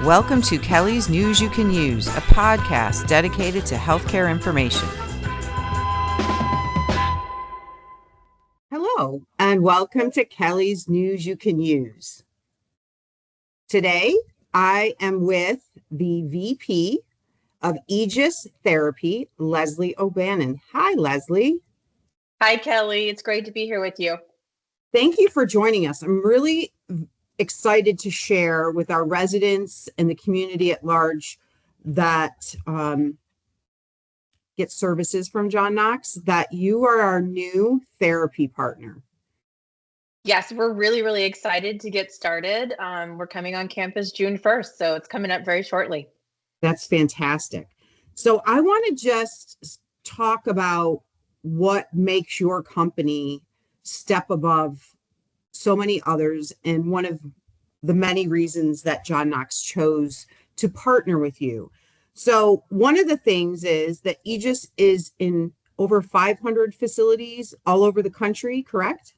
Welcome to Kellie's News You Can Use, a podcast dedicated to healthcare information. Hello, and welcome to Kellie's News You Can Use. Today, I am with the VP of Aegis Therapy, Leslie O'Bannon. Hi, Leslie. Hi, Kellie. It's great to be here with you. Thank you for joining us. I'm really excited to share with our residents and the community at large that get services from John Knox that you are our new therapy partner. Yes, we're really excited to get started. We're coming on campus June 1st, so it's coming up very shortly. That's fantastic. So I want to just talk about what makes your company step above so many others, and one of the many reasons that John Knox chose to partner with you. So one of the things is that Aegis is in over 500 facilities all over the country, correct?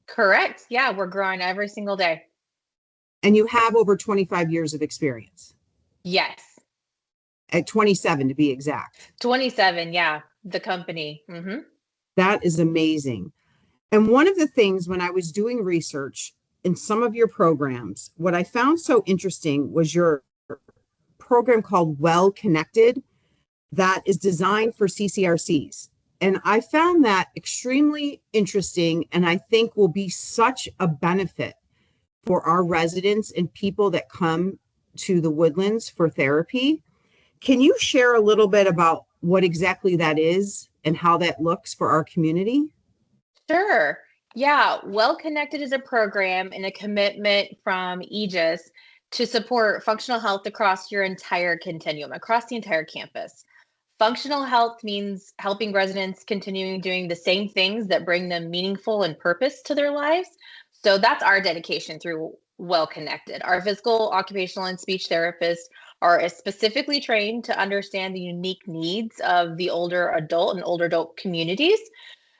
Correct. Yeah, we're growing every single day. And you have over 25 years of experience. Yes. At 27 to be exact. 27, yeah, the company. Mm-hmm. That is amazing. And one of the things when I was doing research in some of your programs, what I found so interesting was your program called Well Connected that is designed for CCRCs. And I found that extremely interesting, and I think will be such a benefit for our residents and people that come to the Woodlands for therapy. Can you share a little bit about what exactly that is and how that looks for our community? Sure. Yeah, Well Connected is a program and a commitment from Aegis to support functional health across your entire continuum, across the entire campus. Functional health means helping residents continuing doing the same things that bring them meaningful and purpose to their lives. So that's our dedication through Well Connected. Our physical, occupational, and speech therapists are specifically trained to understand the unique needs of the older adult and older adult communities.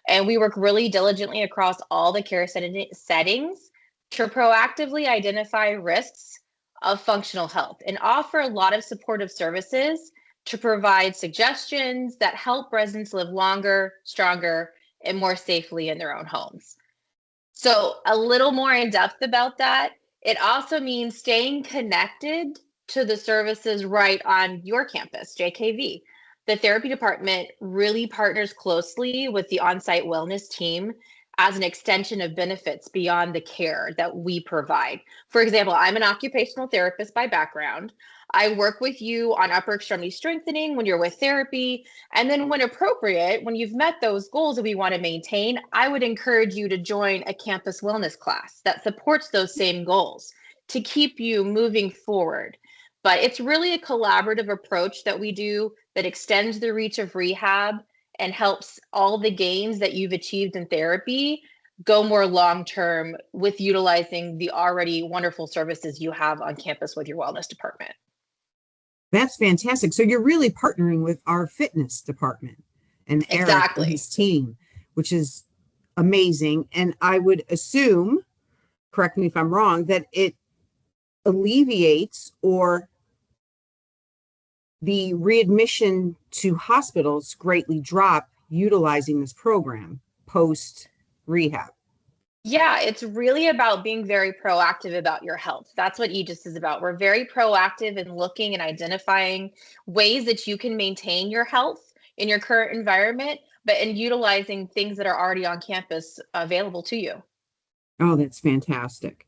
And we work really diligently across all the care settings to proactively identify risks of functional health and offer a lot of supportive services to provide suggestions that help residents live longer, stronger, and more safely in their own homes. So a little more in depth about that, it also means staying connected to the services right on your campus, JKV. The therapy department really partners closely with the on-site wellness team as an extension of benefits beyond the care that we provide. For example, I'm an occupational therapist by background. I work with you on upper extremity strengthening when you're with therapy. And then when appropriate, when you've met those goals that we want to maintain, I would encourage you to join a campus wellness class that supports those same goals to keep you moving forward. But it's really a collaborative approach that we do that extends the reach of rehab and helps all the gains that you've achieved in therapy go more long-term with utilizing the already wonderful services you have on campus with your wellness department. That's fantastic. So you're really partnering with our fitness department and Eric and his team, which is amazing. And I would assume, correct me if I'm wrong, that it alleviates or the readmission to hospitals greatly drop utilizing this program post rehab. Yeah, it's really about being very proactive about your health. That's what Aegis is about. We're very proactive in looking and identifying ways that you can maintain your health in your current environment, but in utilizing things that are already on campus available to you. Oh, that's fantastic.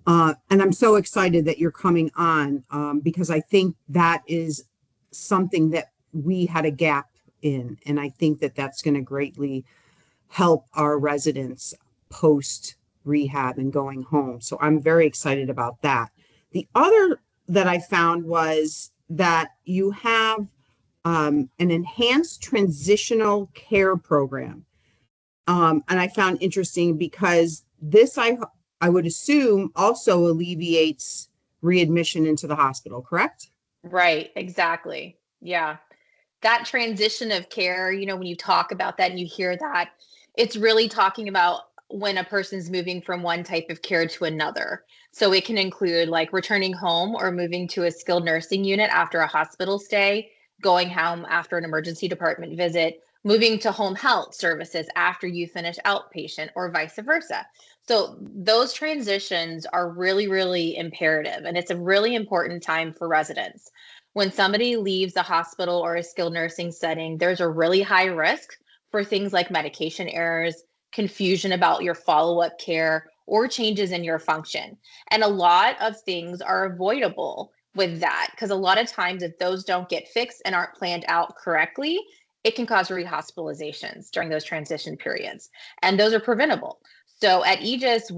And I'm so excited that you're coming on because I think that is something that we had a gap in. And I think that that's going to greatly help our residents post rehab and going home. So I'm very excited about that. The other that I found was that you have an enhanced transitional care program. And I found interesting because this, I would assume, also alleviates readmission into the hospital, correct? Right, exactly. Yeah. That transition of care, when you talk about that and you hear that, it's really talking about when a person's moving from one type of care to another. So it can include like returning home or moving to a skilled nursing unit after a hospital stay, going home after an emergency department visit, moving to home health services after you finish outpatient, or vice versa. So those transitions are really, really imperative. And it's a really important time for residents. When somebody leaves a hospital or a skilled nursing setting, there's a really high risk for things like medication errors, confusion about your follow-up care, or changes in your function. And a lot of things are avoidable with that, because a lot of times if those don't get fixed and aren't planned out correctly, it can cause rehospitalizations during those transition periods. And those are preventable. So at Aegis,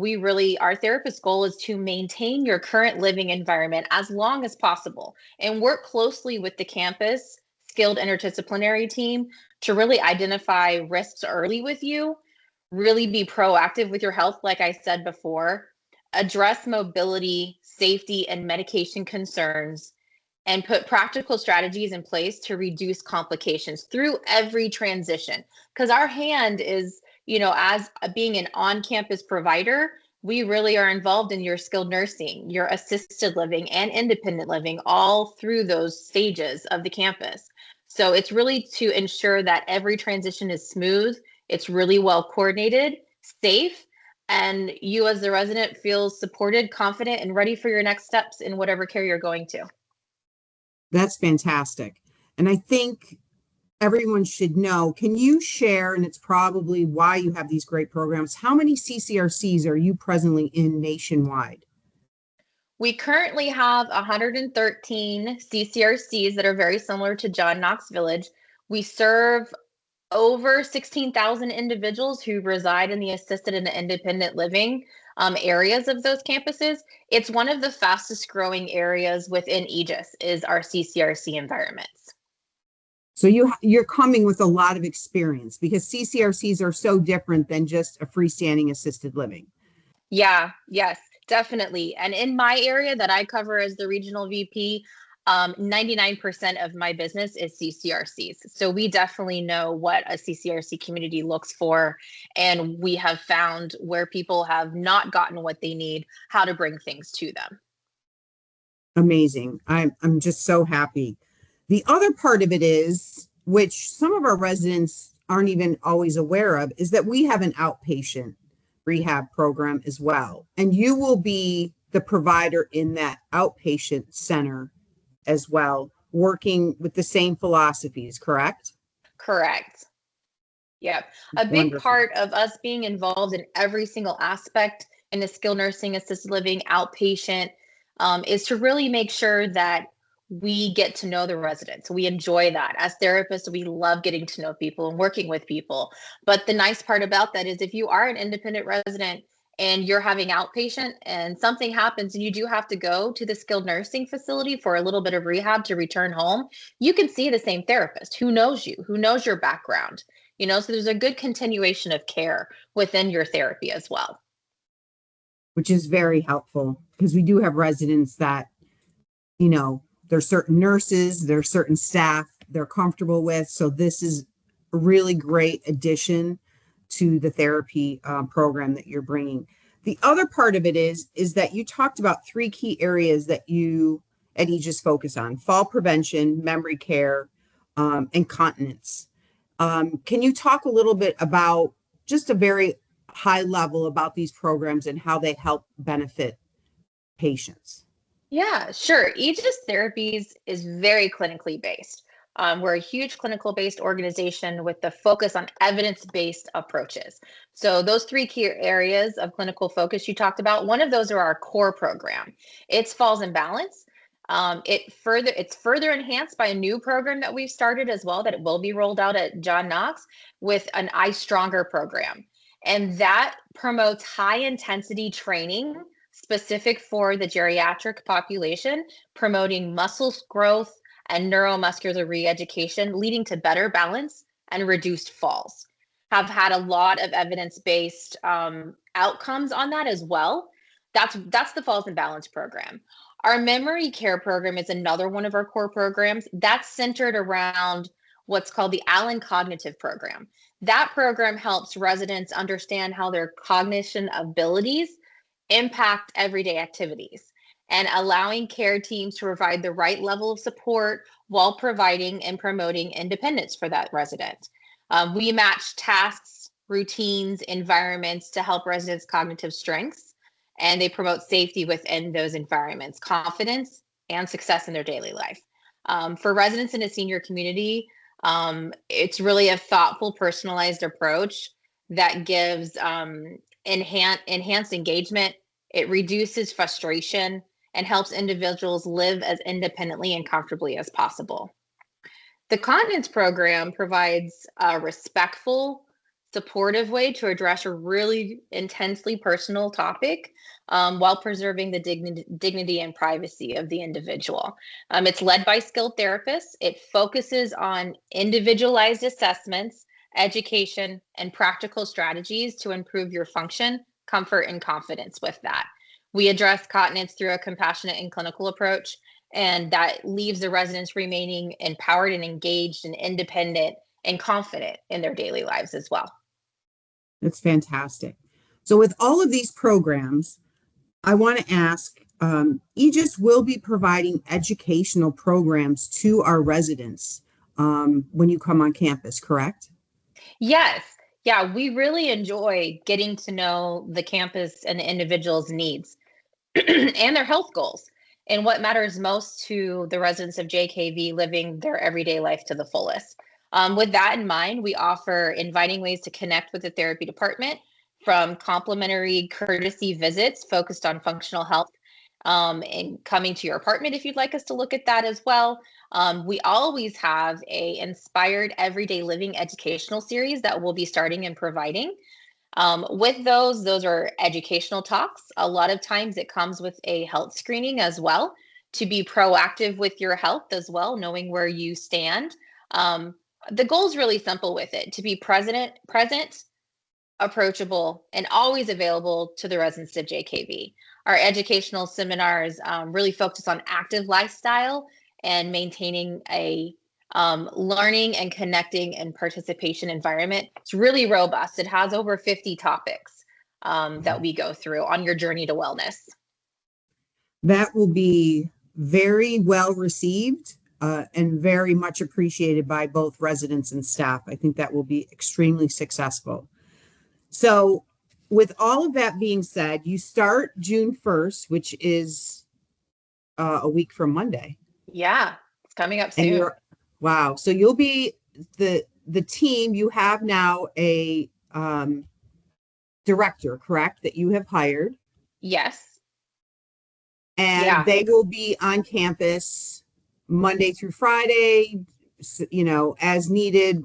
our therapist goal is to maintain your current living environment as long as possible and work closely with the campus skilled interdisciplinary team to really identify risks early with you, really be proactive with your health, like I said before, address mobility, safety, and medication concerns, and put practical strategies in place to reduce complications through every transition. Because our hand is, as being an on-campus provider, we really are involved in your skilled nursing, your assisted living, and independent living, all through those stages of the campus. So it's really to ensure that every transition is smooth, it's really well coordinated, safe, and you as the resident feel supported, confident, and ready for your next steps in whatever care you're going to. That's fantastic. And I think everyone should know, can you share, and it's probably why you have these great programs, how many CCRCs are you presently in nationwide? We currently have 113 CCRCs that are very similar to John Knox Village. We serve over 16,000 individuals who reside in the assisted and independent living areas of those campuses. It's one of the fastest growing areas within Aegis is our CCRC environments. So you're coming with a lot of experience, because CCRCs are so different than just a freestanding assisted living. Yeah, yes, definitely. And in my area that I cover as the regional VP, 99% of my business is CCRCs. So we definitely know what a CCRC community looks for. And we have found where people have not gotten what they need, how to bring things to them. Amazing. I'm just so happy. The other part of it is, which some of our residents aren't even always aware of, is that we have an outpatient rehab program as well. And you will be the provider in that outpatient center as well, working with the same philosophies, correct? Correct. Yep. A big Wonderful. part of us being involved in every single aspect in the skilled nursing, assisted living, outpatient, is to really make sure that we get to know the residents. We enjoy that. As therapists, we love getting to know people and working with people. But the nice part about that is if you are an independent resident and you're having outpatient and something happens and you do have to go to the skilled nursing facility for a little bit of rehab to return home, you can see the same therapist who knows you, who knows your background, so there's a good continuation of care within your therapy as well. Which is very helpful, because we do have residents that, there's certain nurses, there's certain staff they're comfortable with. So this is a really great addition to the therapy program that you're bringing. The other part of it is that you talked about three key areas that you at Aegis focus on: fall prevention, memory care, and continence. Can you talk a little bit about, just a very high level, about these programs and how they help benefit patients? Yeah, sure. Aegis Therapies is very clinically based. We're a huge clinical based organization with the focus on evidence based approaches. So, those three key areas of clinical focus you talked about, one of those are our core program. It's Falls in Balance. It's further enhanced by a new program that we've started as well, that it will be rolled out at John Knox, with an I Stronger program. And that promotes high intensity training specific for the geriatric population, promoting muscle growth and neuromuscular re-education, leading to better balance and reduced falls. Have had a lot of evidence-based outcomes on that as well. That's the Falls in Balance program. Our memory care program is another one of our core programs that's centered around what's called the Allen Cognitive Program. That program helps residents understand how their cognition abilities impact everyday activities and allowing care teams to provide the right level of support while providing and promoting independence for that resident. We match tasks, routines, environments to help residents' cognitive strengths, and they promote safety within those environments, confidence, and success in their daily life. For residents in a senior community, it's really a thoughtful, personalized approach that gives enhanced engagement. It reduces frustration and helps individuals live as independently and comfortably as possible. The Continence Program provides a respectful, supportive way to address a really intensely personal topic while preserving the dignity and privacy of the individual. It's led by skilled therapists. It focuses on individualized assessments, education, and practical strategies to improve your function, comfort, and confidence with that. We address continence through a compassionate and clinical approach, and that leaves the residents remaining empowered and engaged and independent and confident in their daily lives as well. That's fantastic. So with all of these programs, I want to ask, Aegis will be providing educational programs to our residents when you come on campus, correct? Yes. Yeah, we really enjoy getting to know the campus and the individual's needs and their health goals and what matters most to the residents of JKV living their everyday life to the fullest. With that in mind, we offer inviting ways to connect with the therapy department, from complimentary courtesy visits focused on functional health and coming to your apartment if you'd like us to look at that as well. We always have a inspired everyday living educational series that we'll be starting and providing. With those are educational talks. A lot of times it comes with a health screening as well to be proactive with your health as well, knowing where you stand. The goal is really simple with it: to be present, approachable, and always available to the residents of JKV. Our educational seminars really focus on active lifestyle and maintaining a learning and connecting and participation environment. It's really robust. It has over 50 topics that we go through on your journey to wellness. That will be very well received and very much appreciated by both residents and staff. I think that will be extremely successful. So with all of that being said, you start June 1st, which is a week from Monday. Yeah, it's coming up soon. Wow. So you'll be the team. You have now a director, correct, that you have hired? Yes. And they will be on campus Monday through Friday, as needed,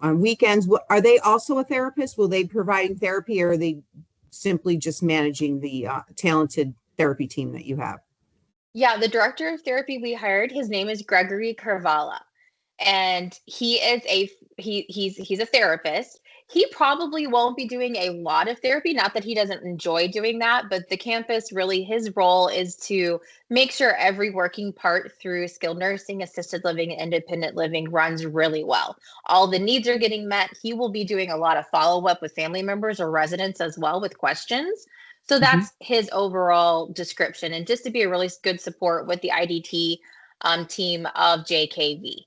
on weekends. Are they also a therapist? Will they be providing therapy, or are they simply just managing the talented therapy team that you have? Yeah, the director of therapy we hired, his name is Gregory Carvala, and he's a therapist. He probably won't be doing a lot of therapy, not that he doesn't enjoy doing that, but the campus, really his role is to make sure every working part through skilled nursing, assisted living, and independent living runs really well. All the needs are getting met. He will be doing a lot of follow-up with family members or residents as well with questions. So that's his overall description, and just to be a really good support with the IDT team of JKV.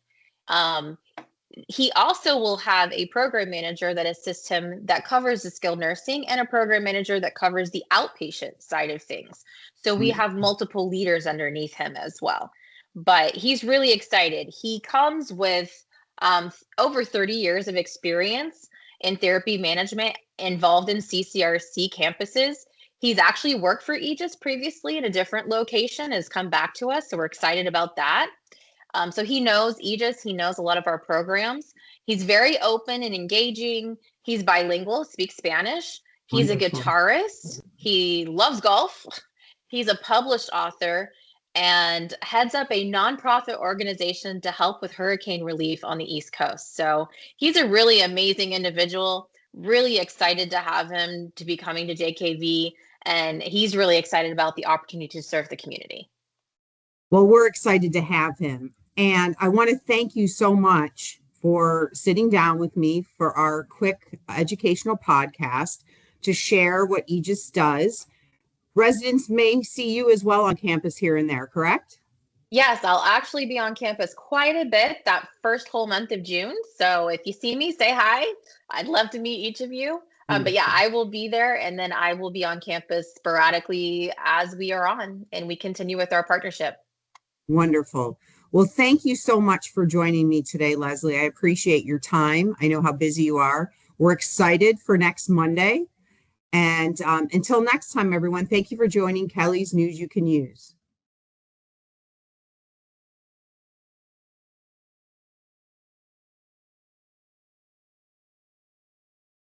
He also will have a program manager that assists him that covers the skilled nursing, and a program manager that covers the outpatient side of things. So we have multiple leaders underneath him as well. But he's really excited. He comes with over 30 years of experience in therapy management involved in CCRC campuses. He's actually worked for Aegis previously in a different location, has come back to us. So we're excited about that. So he knows Aegis, he knows a lot of our programs. He's very open and engaging. He's bilingual, speaks Spanish. He's a guitarist. He loves golf. He's a published author and heads up a nonprofit organization to help with hurricane relief on the East Coast. So he's a really amazing individual, really excited to have him to be coming to JKV. And he's really excited about the opportunity to serve the community. Well, we're excited to have him. And I want to thank you so much for sitting down with me for our quick educational podcast to share what Aegis does. Residents may see you as well on campus here and there, correct? Yes, I'll actually be on campus quite a bit that first whole month of June. So if you see me, say hi. I'd love to meet each of you. But yeah, Wonderful. I will be there and then I will be on campus sporadically as we are on and we continue with our partnership. Wonderful. Well, thank you so much for joining me today, Leslie. I appreciate your time. I know how busy you are. We're excited for next Monday. And until next time, everyone, thank you for joining Kellie's News You Can Use.